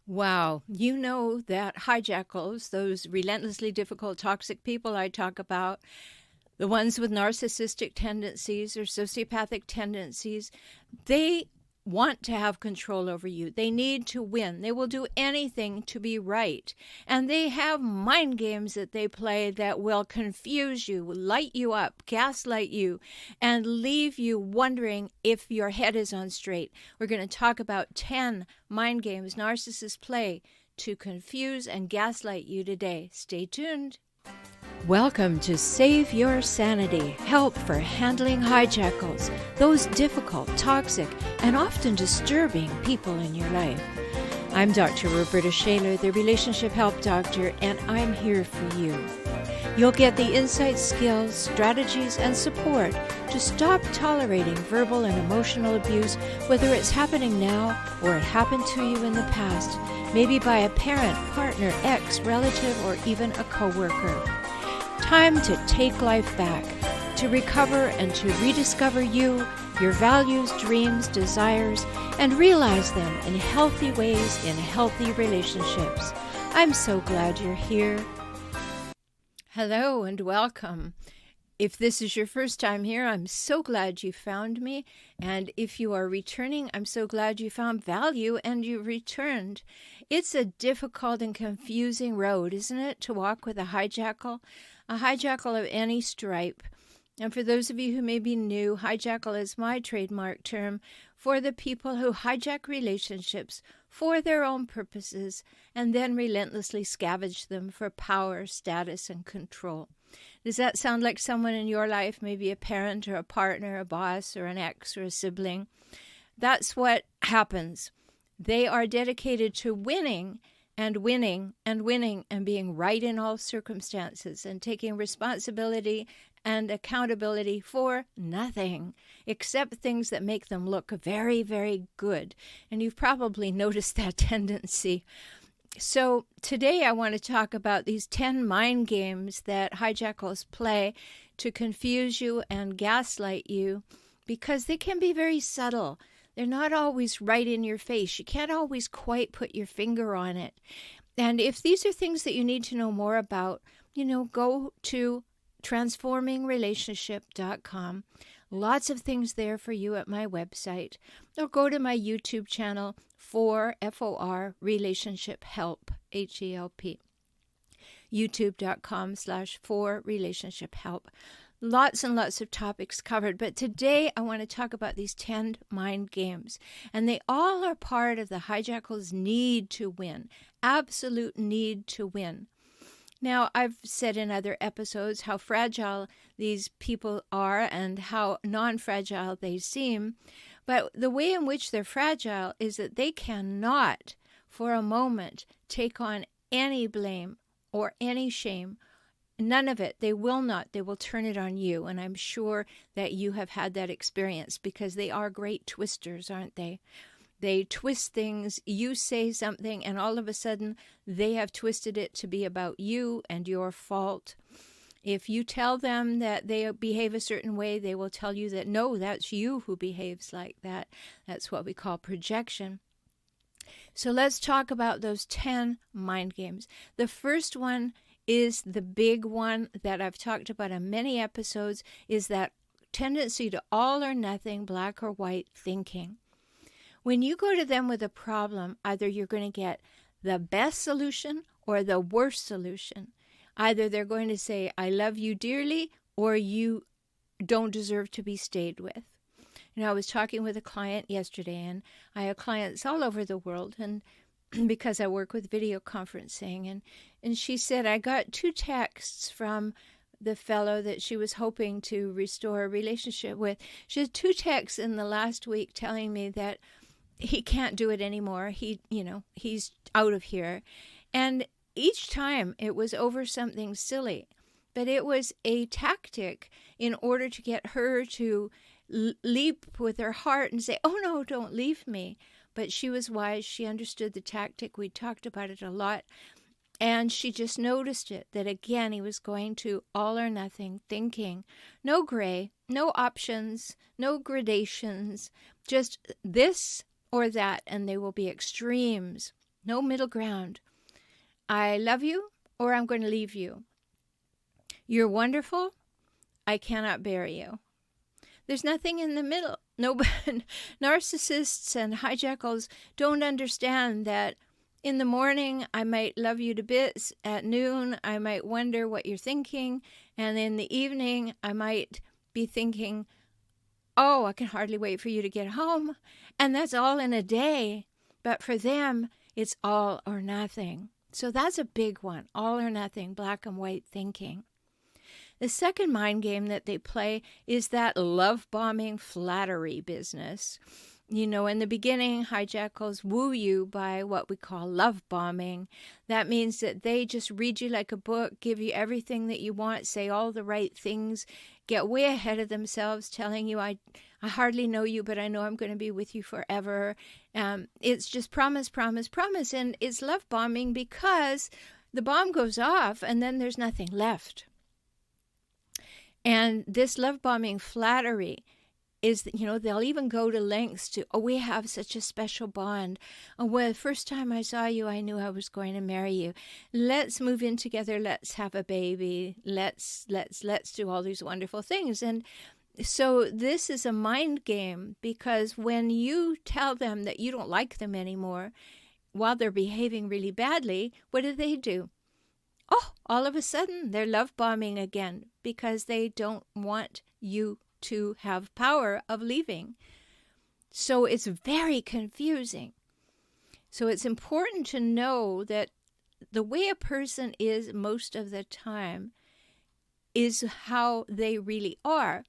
Wow, you know that hijackals, those relentlessly difficult, toxic people I talk about, the ones with narcissistic tendencies or sociopathic tendencies, they want to have control over you. They need to win. They will do anything to be right. And they have mind games that they play that will confuse you, light you up, gaslight you, and leave you wondering if your head is on straight. We're going to talk about 10 mind games narcissists play to confuse and gaslight you today. Stay tuned. Welcome to Save Your Sanity, help for handling hijackals, those difficult, toxic, and often disturbing people in your life. I'm Dr. Rhoberta Shaler, the Relationship Help Doctor, and I'm here for you. You'll get the insights, skills, strategies, and support to stop tolerating verbal and emotional abuse, whether it's happening now or it happened to you in the past, maybe by a parent, partner, ex, relative, or even a coworker. Time to take life back, to recover and to rediscover you, your values, dreams, desires, and realize them in healthy ways in healthy relationships. I'm so glad you're here. Hello and welcome. If this is your first time here, I'm so glad you found me. And if you are returning, I'm so glad you found value and you returned. It's a difficult and confusing road, isn't it, to walk with a hijackal? A hijackal of any stripe. And for those of you who may be new, hijackal is my trademark term for the people who hijack relationships for their own purposes and then relentlessly scavenge them for power, status, and control. Does that sound like someone in your life, maybe a parent or a partner, a boss or an ex or a sibling? That's what happens. They are dedicated to winning and winning and winning and being right in all circumstances and taking responsibility and accountability for nothing except things that make them look very, very good. And you've probably noticed that tendency. So today I want to talk about these 10 mind games that hijackals play to confuse you and gaslight you because they can be very subtle. They're not always right in your face. You can't always quite put your finger on it. And if these are things that you need to know more about, go to transformingrelationship.com. Lots of things there for you at my website. Or go to my YouTube channel for FOR Relationship Help, HELP. YouTube.com/for Relationship Help. Lots and lots of topics covered, but today I want to talk about these 10 mind games, and they all are part of the hijackal's need to win, absolute need to win. Now, I've said in other episodes how fragile these people are and how non-fragile they seem, but the way in which they're fragile is that they cannot, for a moment, take on any blame or any shame. None of it. They will not. They will turn it on you. And I'm sure that you have had that experience because they are great twisters, aren't they? They twist things. You say something and all of a sudden they have twisted it to be about you and your fault. If you tell them that they behave a certain way, they will tell you that, no, that's you who behaves like that. That's what we call projection. So let's talk about those 10 mind games. The first one is the big one that I've talked about in many episodes, is that tendency to all or nothing, black or white thinking. When you go to them with a problem, either you're going to get the best solution or the worst solution. Either they're going to say, I love you dearly, or you don't deserve to be stayed with. I was talking with a client yesterday, and I have clients all over the world, and because I work with video conferencing, and she said, I got 2 texts from the fellow that she was hoping to restore a relationship with. She had 2 texts in the last week telling me that he can't do it anymore. He's out of here. And each time it was over something silly, but it was a tactic in order to get her to leap with her heart and say, oh no, don't leave me. But she was wise. She understood the tactic. We talked about it a lot. And she just noticed it, that again, he was going to all or nothing thinking. No gray, no options, no gradations, just this or that, and they will be extremes. No middle ground. I love you, or I'm going to leave you. You're wonderful. I cannot bear you. There's nothing in the middle. No, narcissists and hijackals don't understand that in the morning, I might love you to bits. At noon, I might wonder what you're thinking. And in the evening, I might be thinking, oh, I can hardly wait for you to get home. And that's all in a day. But for them, it's all or nothing. So that's a big one, all or nothing, black and white thinking. The second mind game that they play is that love-bombing flattery business. You know, in the beginning, hijackals woo you by what we call love bombing. That means that they just read you like a book, give you everything that you want, say all the right things, get way ahead of themselves, telling you, I hardly know you, but I know I'm going to be with you forever. It's just promise, promise, promise. And it's love bombing because the bomb goes off and then there's nothing left. And this love bombing flattery is, you know, they'll even go to lengths to, oh, we have such a special bond. Oh, well, the first time I saw you, I knew I was going to marry you. Let's move in together. Let's have a baby. Let's do all these wonderful things. And so this is a mind game, because when you tell them that you don't like them anymore while they're behaving really badly, what do? Oh, all of a sudden they're love bombing again because they don't want you to have power of leaving. So it's very confusing. So it's important to know that the way a person is most of the time is how they really are.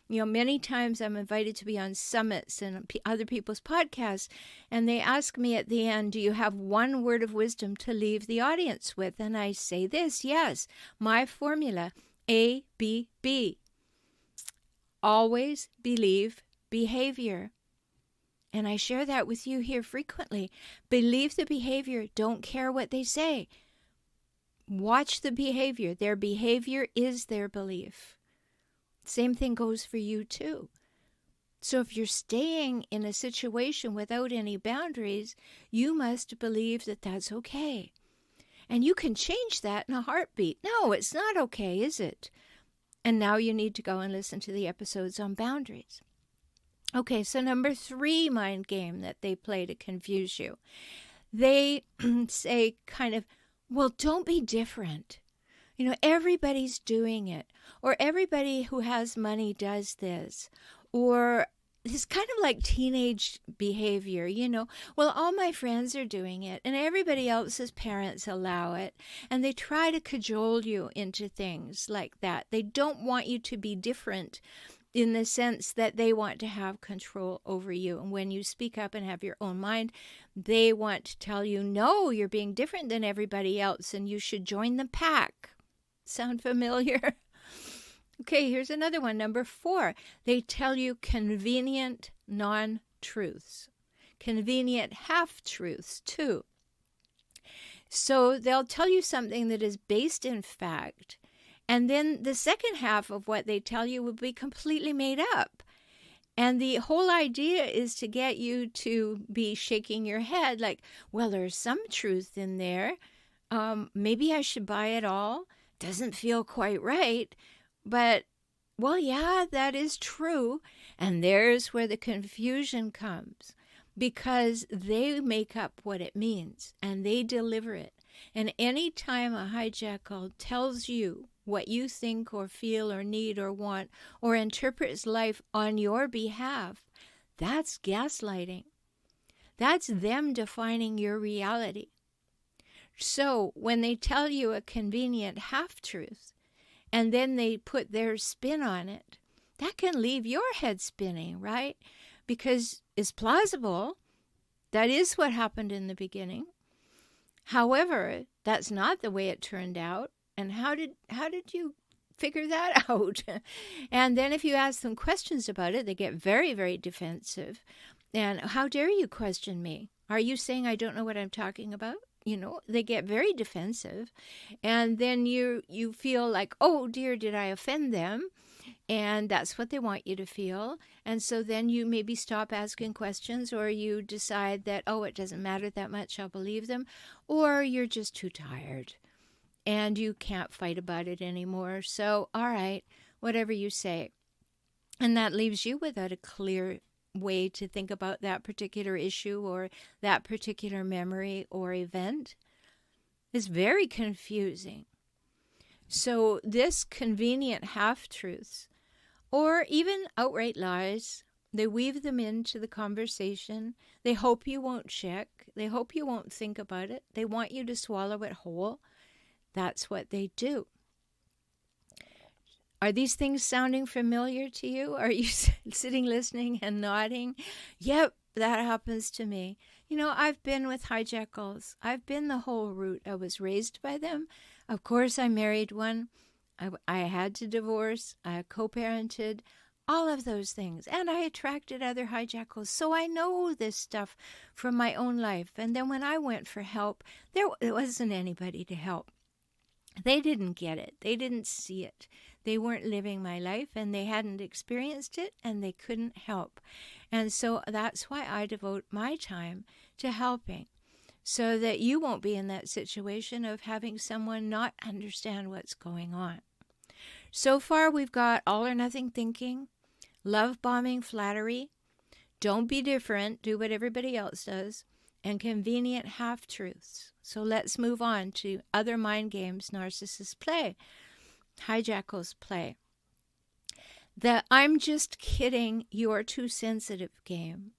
You know, many times I'm invited to be on summits and other people's podcasts, and they ask me at the end, do you have one word of wisdom to leave the audience with? And I say this, yes, my formula, A, B, B. Always believe behavior. And I share that with you here frequently. Believe the behavior. Don't care what they say. Watch the behavior. Their behavior is their belief. Same thing goes for you too. So if you're staying in a situation without any boundaries, you must believe that that's okay. And you can change that in a heartbeat. No, it's not okay, is it? And now you need to go and listen to the episodes on boundaries. Okay, so number 3 mind game that they play to confuse you. They say kind of, well, don't be different. You know, everybody's doing it. Or everybody who has money does this. Or it's kind of like teenage behavior, you know. Well, all my friends are doing it, and everybody else's parents allow it. And they try to cajole you into things like that. They don't want you to be different in the sense that they want to have control over you. And when you speak up and have your own mind, they want to tell you, no, you're being different than everybody else, and you should join the pack. Sound familiar? Okay, here's another one, number 4. They tell you convenient non-truths, convenient half-truths too. So they'll tell you something that is based in fact, and then the second half of what they tell you will be completely made up. And the whole idea is to get you to be shaking your head like, well, there's some truth in there. Maybe I should buy it all. Doesn't feel quite right. But, well, yeah, that is true. And there's where the confusion comes, because they make up what it means and they deliver it. And any time a hijackal tells you what you think or feel or need or want or interprets life on your behalf, that's gaslighting. That's them defining your reality. So when they tell you a convenient half-truth, and then they put their spin on it, that can leave your head spinning, right? Because it's plausible. That is what happened in the beginning. However, that's not the way it turned out. And how did you figure that out? And then if you ask them questions about it, they get very, very defensive. And how dare you question me? Are you saying I don't know what I'm talking about? they get very defensive. And then you feel like, oh dear, did I offend them? And that's what they want you to feel. And so then you maybe stop asking questions, or you decide that, oh, it doesn't matter that much, I'll believe them. Or you're just too tired and you can't fight about it anymore. So, all right, whatever you say. And that leaves you without a clear way to think about that particular issue or that particular memory or event. It's very confusing. So this convenient half-truths, or even outright lies, they weave them into the conversation. They hope you won't check. They hope you won't think about it. They want you to swallow it whole. That's what they do. Are these things sounding familiar to you? Are you sitting listening and nodding? Yep, that happens to me. I've been with hijackals. I've been the whole route. I was raised by them. Of course, I married one. I had to divorce. I co-parented. All of those things. And I attracted other hijackals. So I know this stuff from my own life. And then when I went for help, there wasn't anybody to help. They didn't get it. They didn't see it. They weren't living my life, and they hadn't experienced it, and they couldn't help. And so that's why I devote my time to helping, so that you won't be in that situation of having someone not understand what's going on. So far, we've got all or nothing thinking, love bombing, flattery, don't be different, do what everybody else does, and convenient half-truths. So let's move on to other mind games narcissists play, hijackals play. The I'm just kidding, you're too sensitive game.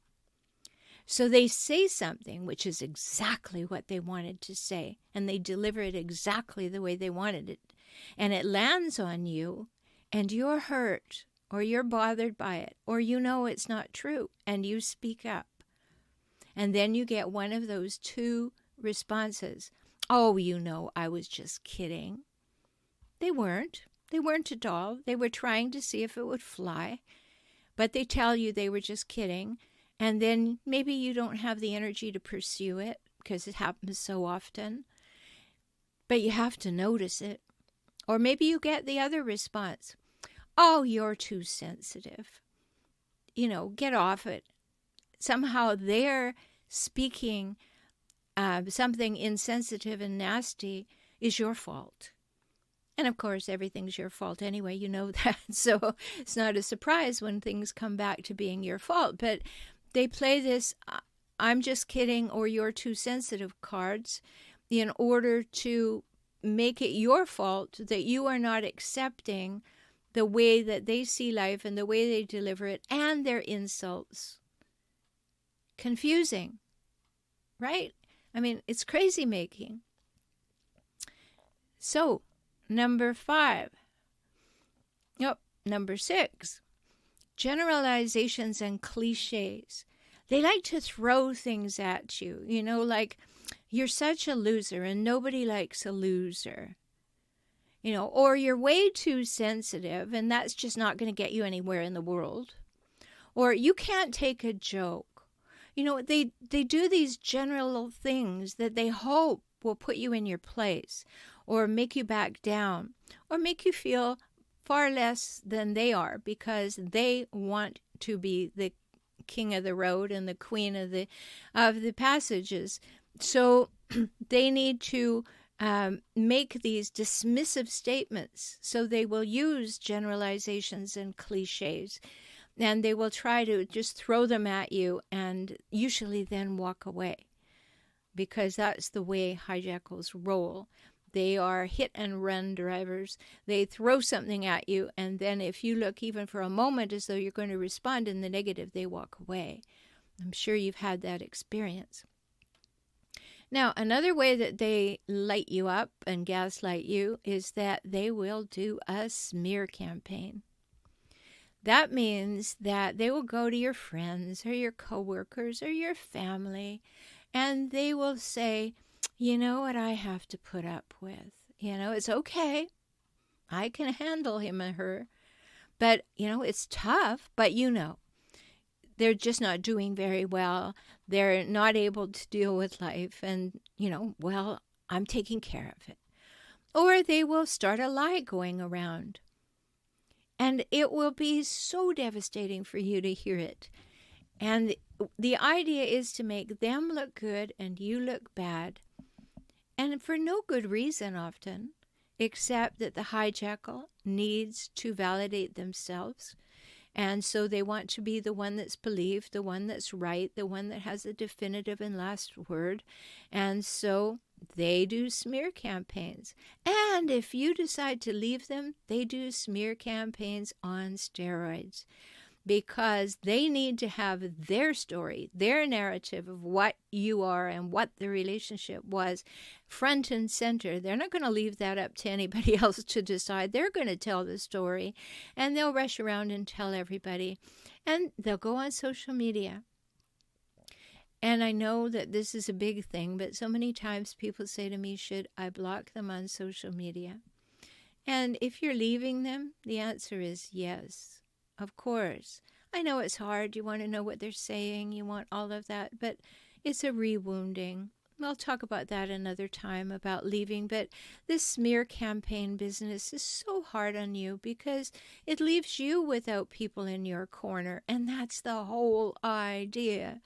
So they say something which is exactly what they wanted to say, and they deliver it exactly the way they wanted it. And it lands on you, and you're hurt, or you're bothered by it, or it's not true, and you speak up. And then you get one of those two responses. Oh, I was just kidding. They weren't. They weren't at all. They were trying to see if it would fly. But they tell you they were just kidding. And then maybe you don't have the energy to pursue it because it happens so often. But you have to notice it. Or maybe you get the other response. Oh, you're too sensitive. Get off it. Somehow they're speaking something insensitive and nasty is your fault. And of course, everything's your fault anyway, you know that. So it's not a surprise when things come back to being your fault. But they play this I'm just kidding or you're too sensitive cards in order to make it your fault that you are not accepting the way that they see life and the way they deliver it and their insults. Confusing, right? I mean, it's crazy making. So, number 5. Number 6. Generalizations and cliches. They like to throw things at you, like, you're such a loser and nobody likes a loser. Or you're way too sensitive and that's just not going to get you anywhere in the world. Or you can't take a joke. They do these general things that they hope will put you in your place or make you back down or make you feel far less than they are because they want to be the king of the road and the queen of the passages. So they need to make these dismissive statements. So they will use generalizations and cliches. And they will try to just throw them at you and usually then walk away. Because that's the way hijackals roll. They are hit and run drivers. They throw something at you, and then if you look even for a moment as though you're going to respond in the negative, they walk away. I'm sure you've had that experience. Now, another way that they light you up and gaslight you is that they will do a smear campaign. That means that they will go to your friends or your coworkers or your family, and they will say, you know what I have to put up with. It's okay. I can handle him or her. But, it's tough. But, they're just not doing very well. They're not able to deal with life. And, well, I'm taking care of it. Or they will start a lie going around. And it will be so devastating for you to hear it. And the idea is to make them look good and you look bad. And for no good reason often, except that the hijackal needs to validate themselves. And so they want to be the one that's believed, the one that's right, the one that has a definitive and last word. And so they do smear campaigns. And if you decide to leave them, they do smear campaigns on steroids, because they need to have their story, their narrative of what you are and what the relationship was front and center. They're not going to leave that up to anybody else to decide. They're going to tell the story, and they'll rush around and tell everybody. And they'll go on social media. And I know that this is a big thing, but so many times people say to me, should I block them on social media? And if you're leaving them, the answer is yes. Of course. I know it's hard. You want to know what they're saying. You want all of that. But it's a rewounding. I'll talk about that another time, about leaving. But this smear campaign business is so hard on you because it leaves you without people in your corner. And that's the whole idea.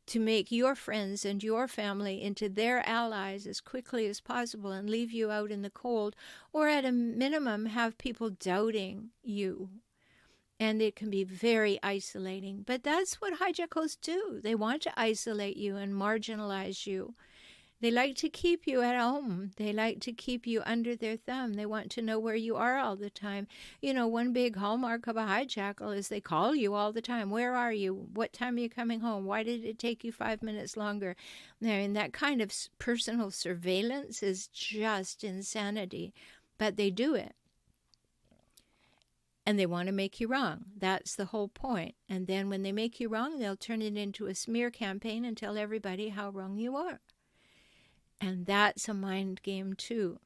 To make your friends and your family into their allies as quickly as possible and leave you out in the cold. Or at a minimum, have people doubting you. And it can be very isolating. But that's what hijackals do. They want to isolate you and marginalize you. They like to keep you at home. They like to keep you under their thumb. They want to know where you are all the time. One big hallmark of a hijackal is they call you all the time. Where are you? What time are you coming home? Why did it take you 5 minutes longer? I mean, that kind of personal surveillance is just insanity. But they do it. And they want to make you wrong. That's the whole point. And then when they make you wrong, they'll turn it into a smear campaign and tell everybody how wrong you are. And that's a mind game too.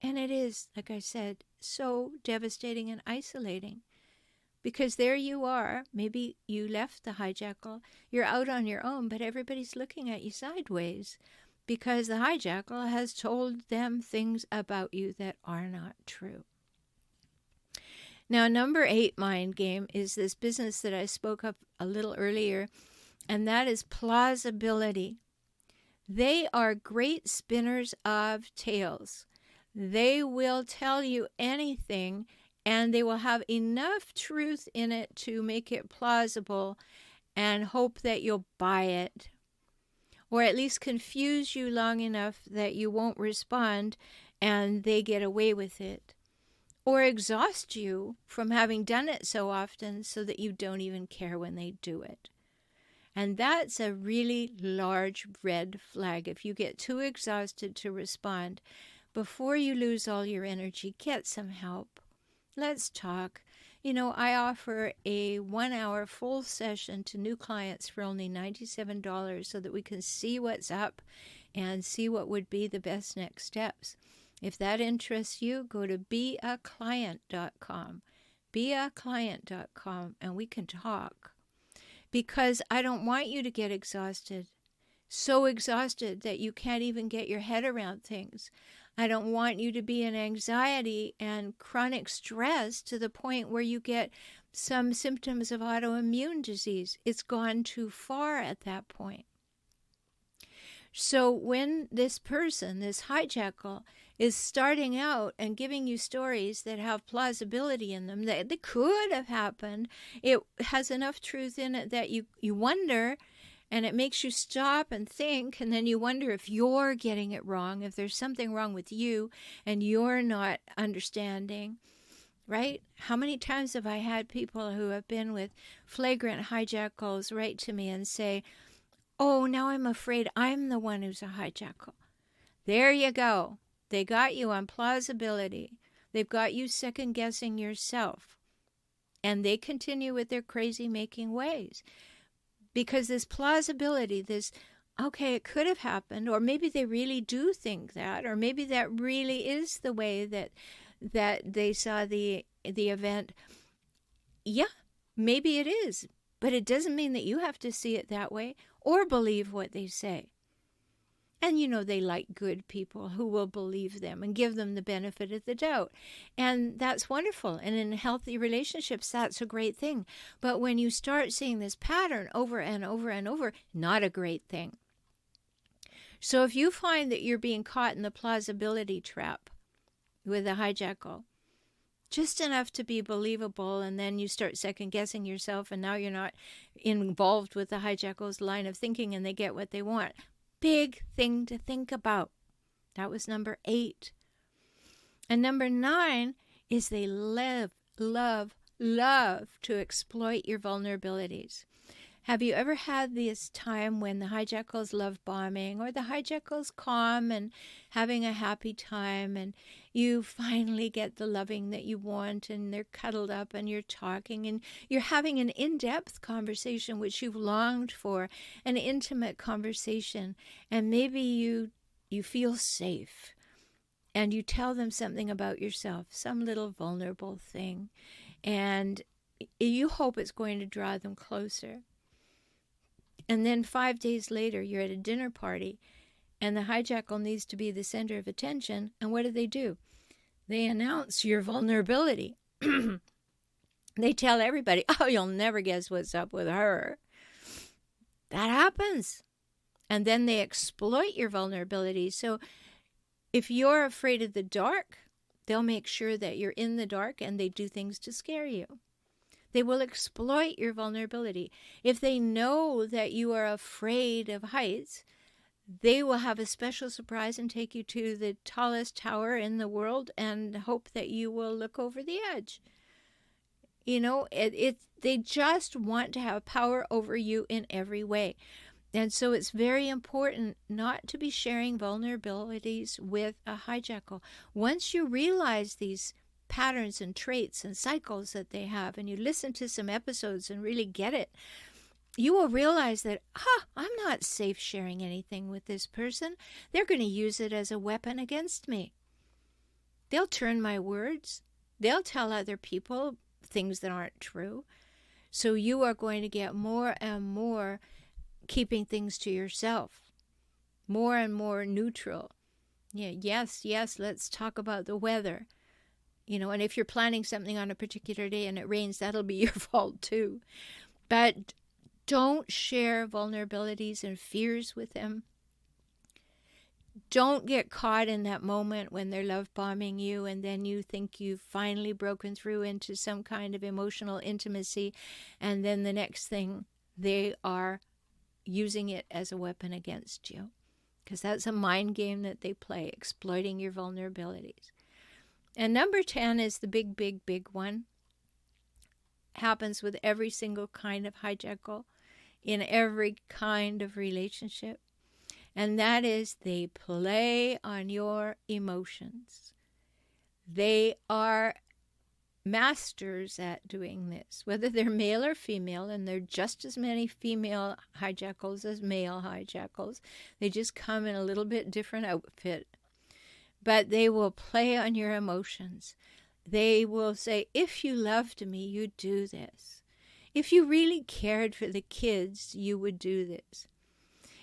And it is, like I said, so devastating and isolating. Because there you are, maybe you left the hijackal, you're out on your own, but everybody's looking at you sideways. Because the hijackal has told them things about you that are not true. Now, number 8 mind game is this business that I spoke of a little earlier, and that is plausibility. They are great spinners of tales. They will tell you anything, and they will have enough truth in it to make it plausible and hope that you'll buy it, or at least confuse you long enough that you won't respond and they get away with it. Or exhaust you from having done it so often so that you don't even care when they do it. And that's a really large red flag. If you get too exhausted to respond, before you lose all your energy, get some help. Let's talk. I offer a 1-hour full session to new clients for only $97 so that we can see what's up and see what would be the best next steps. If that interests you, go to beaclient.com, beaclient.com, and we can talk. Because I don't want you to get exhausted, so exhausted that you can't even get your head around things. I don't want you to be in anxiety and chronic stress to the point where you get some symptoms of autoimmune disease. It's gone too far at that point. So when this person, this hijackal, is starting out and giving you stories that have plausibility in them, that could have happened, it has enough truth in it that you wonder, and it makes you stop and think, and then you wonder if you're getting it wrong, if there's something wrong with you and you're not understanding, right? How many times have I had people who have been with flagrant hijackals write to me and say, oh, now I'm afraid I'm the one who's a hijackal. There you go. They got you on plausibility. They've got you second-guessing yourself. And they continue with their crazy-making ways. Because this plausibility, this, okay, it could have happened, or maybe they really do think that, or maybe that really is the way that they saw the event. Yeah, maybe it is. But it doesn't mean that you have to see it that way or believe what they say. And they like good people who will believe them and give them the benefit of the doubt. And that's wonderful. And in healthy relationships, that's a great thing. But when you start seeing this pattern over and over and over, not a great thing. So if you find that you're being caught in the plausibility trap with a hijackal, just enough to be believable, and then you start second-guessing yourself, and now you're not involved with the hijackal's line of thinking, and they get what they want. Big thing to think about. That was number 8. And number 9 is they love to exploit your vulnerabilities. Have you ever had this time when the hijackals love bombing, or the hijackals calm and having a happy time, and you finally get the loving that you want, and they're cuddled up and you're talking and you're having an in-depth conversation which you've longed for, an intimate conversation, and maybe you feel safe and you tell them something about yourself, some little vulnerable thing, and you hope it's going to draw them closer. And then 5 days later, you're at a dinner party, and the hijackal needs to be the center of attention. And what do? They announce your vulnerability. They tell everybody, oh, you'll never guess what's up with her. That happens. And then they exploit your vulnerability. So if you're afraid of the dark, they'll make sure that you're in the dark, and they do things to scare you. They will exploit your vulnerability. If they know that you are afraid of heights, they will have a special surprise and take you to the tallest tower in the world and hope that you will look over the edge. They just want to have power over you in every way. And so it's very important not to be sharing vulnerabilities with a hijackal. Once you realize these patterns and traits and cycles that they have, and you listen to some episodes and really get it, you will realize that, I'm not safe sharing anything with this person. They're going to use it as a weapon against me. They'll turn my words. They'll tell other people things that aren't true. So you are going to get more and more keeping things to yourself, more and more neutral. Yes, let's talk about the weather. And if you're planning something on a particular day and it rains, that'll be your fault too. But don't share vulnerabilities and fears with them. Don't get caught in that moment when they're love bombing you and then you think you've finally broken through into some kind of emotional intimacy, and then the next thing they are using it as a weapon against you. Because that's a mind game that they play, exploiting your vulnerabilities. And number 10 is the big one. Happens with every single kind of hijackal, in every kind of relationship. And that is they play on your emotions. They are masters at doing this, whether they're male or female, and there are just as many female hijackals as male hijackals. They just come in a little bit different outfit. But they will play on your emotions. They will say, if you loved me, you'd do this. If you really cared for the kids, you would do this.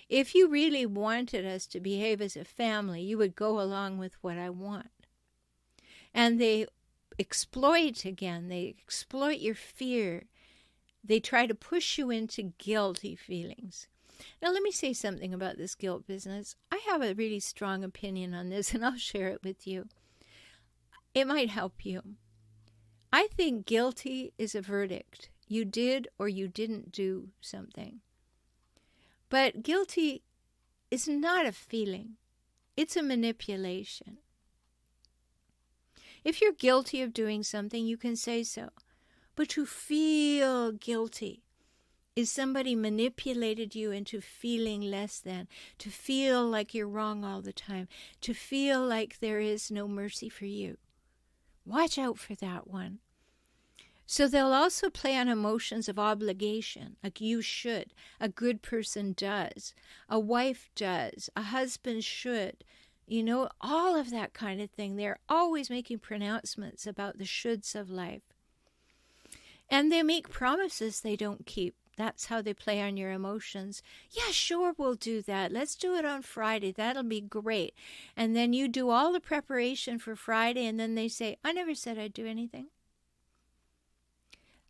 If you really wanted us to behave as a family, you would go along with what I want. And they exploit again. They exploit your fear. They try to push you into guilty feelings. Now, let me say something about this guilt business. I have a really strong opinion on this, and I'll share it with you. It might help you. I think guilty is a verdict. You did or you didn't do something. But guilty is not a feeling. It's a manipulation. If you're guilty of doing something, you can say so. But to feel guilty is somebody manipulated you into feeling less than, to feel like you're wrong all the time, to feel like there is no mercy for you. Watch out for that one. So they'll also play on emotions of obligation, like you should, a good person does, a wife does, a husband should, all of that kind of thing. They're always making pronouncements about the shoulds of life. And they make promises they don't keep. That's how they play on your emotions. Yeah, sure, we'll do that. Let's do it on Friday. That'll be great. And then you do all the preparation for Friday, and then they say, I never said I'd do anything.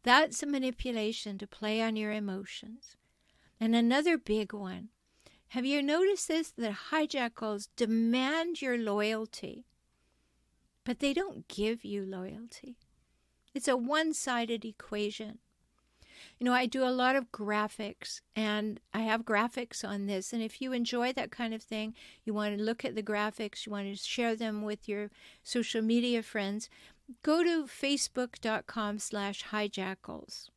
That's a manipulation to play on your emotions. And another big one. Have you noticed this? That hijackals demand your loyalty, but they don't give you loyalty. It's a one-sided equation. You know, I do a lot of graphics, and I have graphics on this. And if you enjoy that kind of thing, you want to look at the graphics, you want to share them with your social media friends, go to facebook.com/hijackals.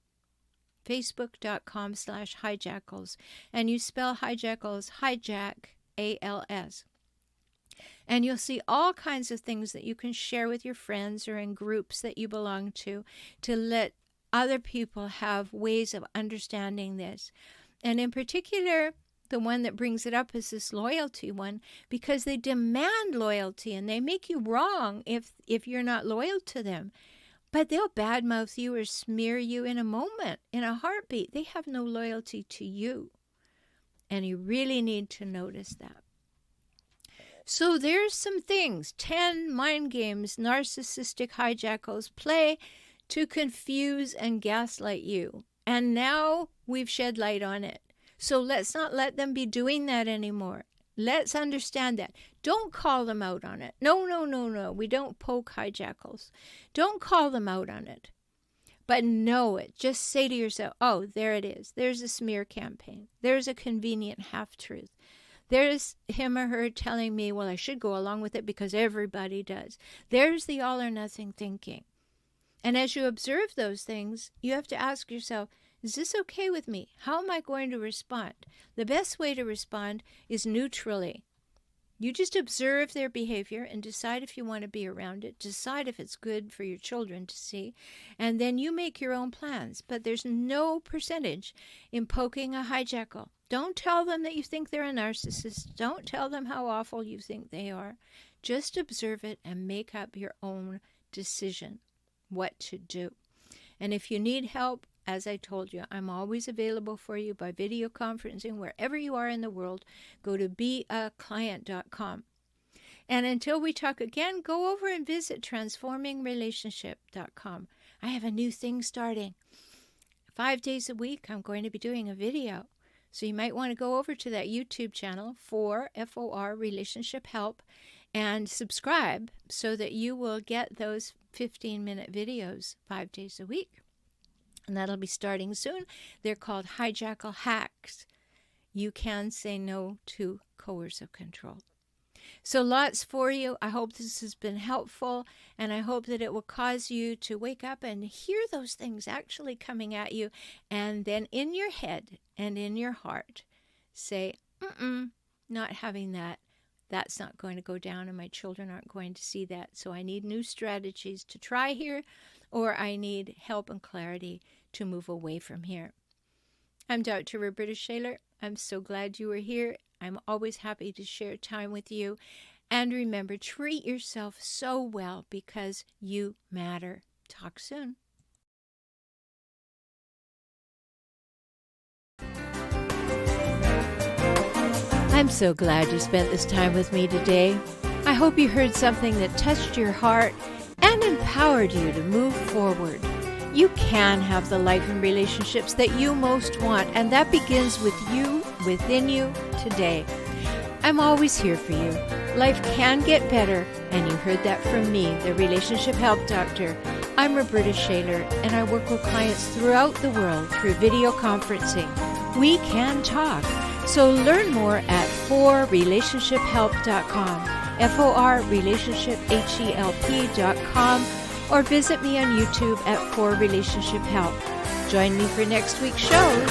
Facebook.com/hijackals. And you spell hijackals, hijack, A-L-S. And you'll see all kinds of things that you can share with your friends or in groups that you belong to let other people have ways of understanding this. And in particular, the one that brings it up is this loyalty one, because they demand loyalty and they make you wrong if you're not loyal to them. But they'll badmouth you or smear you in a moment, in a heartbeat. They have no loyalty to you. And you really need to notice that. So there's some things, 10 mind games narcissistic hijackals play to confuse and gaslight you. And now we've shed light on it. So let's not let them be doing that anymore. Let's understand that. Don't call them out on it. No. We don't poke hijackals. Don't call them out on it. But know it. Just say to yourself, oh, there it is. There's a smear campaign. There's a convenient half-truth. There's him or her telling me, well, I should go along with it because everybody does. There's the all-or-nothing thinking. And as you observe those things, you have to ask yourself, is this okay with me? How am I going to respond? The best way to respond is neutrally. You just observe their behavior and decide if you want to be around it. Decide if it's good for your children to see. And then you make your own plans. But there's no percentage in poking a hijackal. Don't tell them that you think they're a narcissist. Don't tell them how awful you think they are. Just observe it and make up your own decision what to do. And if you need help, as I told you, I'm always available for you by video conferencing wherever you are in the world. Go to beaclient.com. And until we talk again, go over and visit transformingrelationship.com. I have a new thing starting. 5 days a week, I'm going to be doing a video. So you might want to go over to that YouTube channel for FOR Relationship Help and subscribe so that you will get those 15-minute videos 5 days a week. And that'll be starting soon. They're called Hijackal Hacks. You can say no to coercive control. So lots for you. I hope this has been helpful, and I hope that it will cause you to wake up and hear those things actually coming at you, and then in your head and in your heart say, not having that. That's not going to go down, and my children aren't going to see that. So I need new strategies to try here, or I need help and clarity to move away from here. I'm Dr. Rhoberta Shaler. I'm so glad you were here. I'm always happy to share time with you. And remember, treat yourself so well because you matter. Talk soon. I'm so glad you spent this time with me today. I hope you heard something that touched your heart and empowered you to move forward. You can have the life and relationships that you most want, and that begins with you, within you, today. I'm always here for you. Life can get better, and you heard that from me, the Relationship Help Doctor. I'm Rhoberta Shaler, and I work with clients throughout the world through video conferencing. We can talk. So learn more at forrelationshiphelp.com, forrelationshiphelp.com, or visit me on YouTube at For Relationship Help. Join me for next week's show.